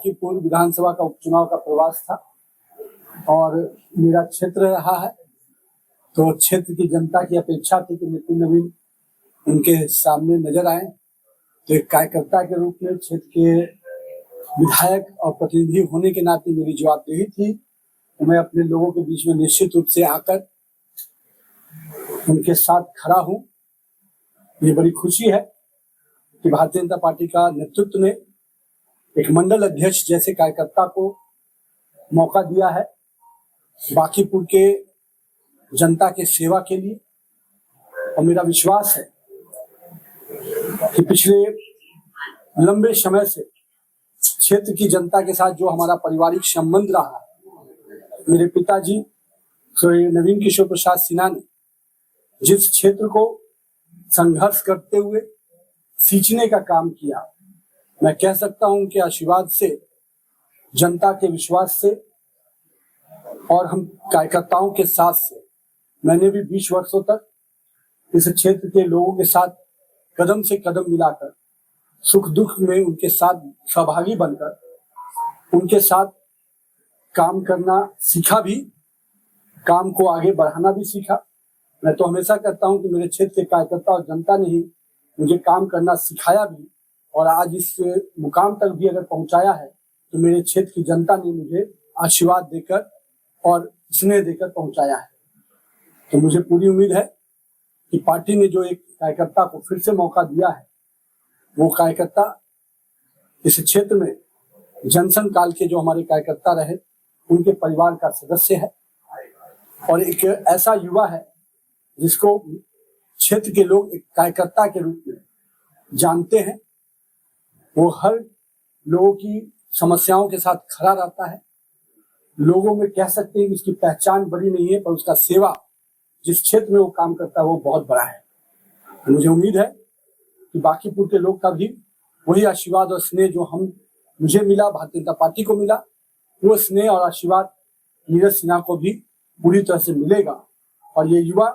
कि पूर्व विधानसभा का उपचुनाव का प्रवास था और मेरा क्षेत्र रहा है, तो क्षेत्र की जनता की अपेक्षा थी कि नितिन नवीन उनके सामने नजर आए। तो एक कार्यकर्ता के रूप में क्षेत्र के विधायक और प्रतिनिधि होने के नाते मेरी जवाबदेही थी कि मैं अपने लोगों के बीच में निश्चित रूप से आकर उनके साथ खड़ा हूं। ये बड़ी खुशी है कि भारतीय जनता पार्टी का नेतृत्व ने एक मंडल अध्यक्ष जैसे कार्यकर्ता को मौका दिया है बांकीपुर के जनता के सेवा के लिए। और मेरा विश्वास है कि पिछले लंबे समय से क्षेत्र की जनता के साथ जो हमारा पारिवारिक संबंध रहा है, मेरे पिताजी श्री नवीन किशोर प्रसाद सिन्हा ने जिस क्षेत्र को संघर्ष करते हुए सींचने का काम किया, मैं कह सकता हूं उनके आशीर्वाद से, जनता के विश्वास से और हम कार्यकर्ताओं के साथ से मैंने भी 20 वर्षों तक इस क्षेत्र के लोगों के साथ कदम से कदम मिलाकर सुख दुख में उनके साथ सहभागी बनकर उनके साथ काम करना सीखा भी, काम को आगे बढ़ाना भी सीखा। मैं तो हमेशा कहता हूं कि मेरे क्षेत्र के कार्यकर्ता और जनता ने ही मुझे काम करना सिखाया भी, और आज इस मुकाम तक भी अगर पहुंचाया है तो मेरे क्षेत्र की जनता ने मुझे आशीर्वाद देकर और स्नेह देकर पहुंचाया है। तो मुझे पूरी उम्मीद है कि पार्टी ने जो एक कार्यकर्ता को फिर से मौका दिया है, वो कार्यकर्ता इस क्षेत्र में जनसंघ काल के जो हमारे कार्यकर्ता रहे उनके परिवार का सदस्य है और एक ऐसा युवा है जिसको क्षेत्र के लोग एक कार्यकर्ता के रूप में जानते हैं। वो हर लोगों की समस्याओं के साथ खड़ा रहता है। लोगों में कह सकते हैं कि उसकी पहचान बड़ी नहीं है, पर उसका सेवा जिस क्षेत्र में वो काम करता है वो बहुत बड़ा है। मुझे उम्मीद है कि बांकीपुर के लोग का भी वही आशीर्वाद और स्नेह जो मुझे मिला, भारतीय जनता पार्टी को मिला, वो स्नेह और आशीर्वाद नीरज सिन्हा को भी पूरी तरह से मिलेगा। और ये युवा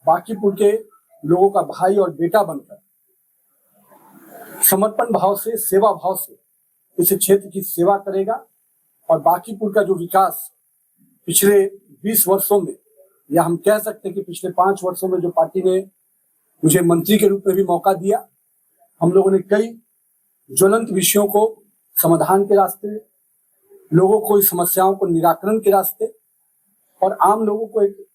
बांकीपुर के लोगों का भाई और बेटा बनकर समर्पण भाव से, सेवा भाव से इस क्षेत्र की सेवा करेगा। और बांकीपुर का जो विकास पिछले 20 वर्षों में, या हम कह सकते हैं कि पिछले 5 वर्षों में जो पार्टी ने मुझे मंत्री के रूप में भी मौका दिया, हम लोगों ने कई ज्वलंत विषयों को समाधान के रास्ते, लोगों को इस समस्याओं को निराकरण के रास्ते और आम लोगों को एक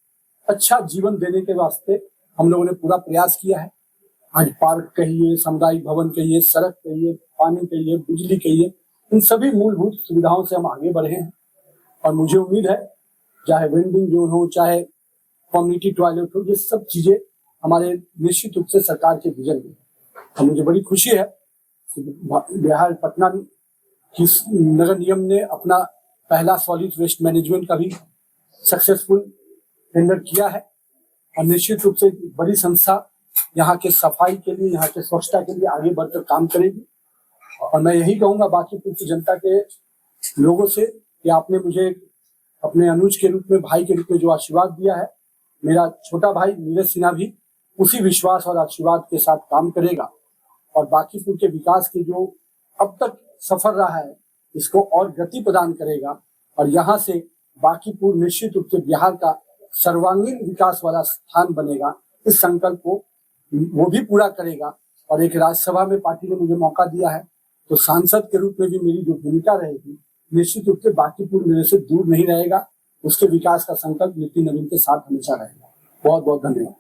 अच्छा जीवन देने के वास्ते हम लोगों ने पूरा प्रयास किया है। आज पार्क कहिए, सामुदायिक भवन कहिए, सड़क कहिए, पानी कहिए, बिजली कहिए, इन सभी मूलभूत सुविधाओं से हम आगे बढ़े हैं। और मुझे उम्मीद है चाहे वेंडिंग जोन हो, चाहे कम्युनिटी टॉयलेट हो, ये सब चीजें हमारे निश्चित रूप से सरकार के विजन में। और मुझे बड़ी खुशी है कि बिहार पटना की नगर निगम ने अपना पहला सॉलिड वेस्ट मैनेजमेंट का भी सक्सेसफुल टेंडर किया है। और निश्चित रूप से बड़ी संस्था यहाँ के सफाई के लिए, यहाँ के स्वच्छता के लिए आगे बढ़कर काम करेगी। और मैं यही कहूंगा बांकीपुर की जनता के लोगों से कि आपने मुझे अपने अनुज के रूप में, भाई के रूप में जो आशीर्वाद दिया है, मेरा छोटा भाई नीरज सिन्हा भी उसी विश्वास और आशीर्वाद के साथ काम करेगा और बांकीपुर के विकास के जो अब तक सफर रहा है इसको और गति प्रदान करेगा। और यहाँ से बांकीपुर निश्चित रूप से बिहार का सर्वांगीण विकास वाला स्थान बनेगा। इस संकल्प को वो भी पूरा करेगा। और एक राज्यसभा में पार्टी ने मुझे मौका दिया है, तो सांसद के रूप में भी मेरी जो भूमिका रहेगी, निश्चित रूप से बांकीपुर मेरे से दूर नहीं रहेगा। उसके विकास का संकल्प नितिन नवीन के साथ हमेशा रहेगा। बहुत बहुत धन्यवाद।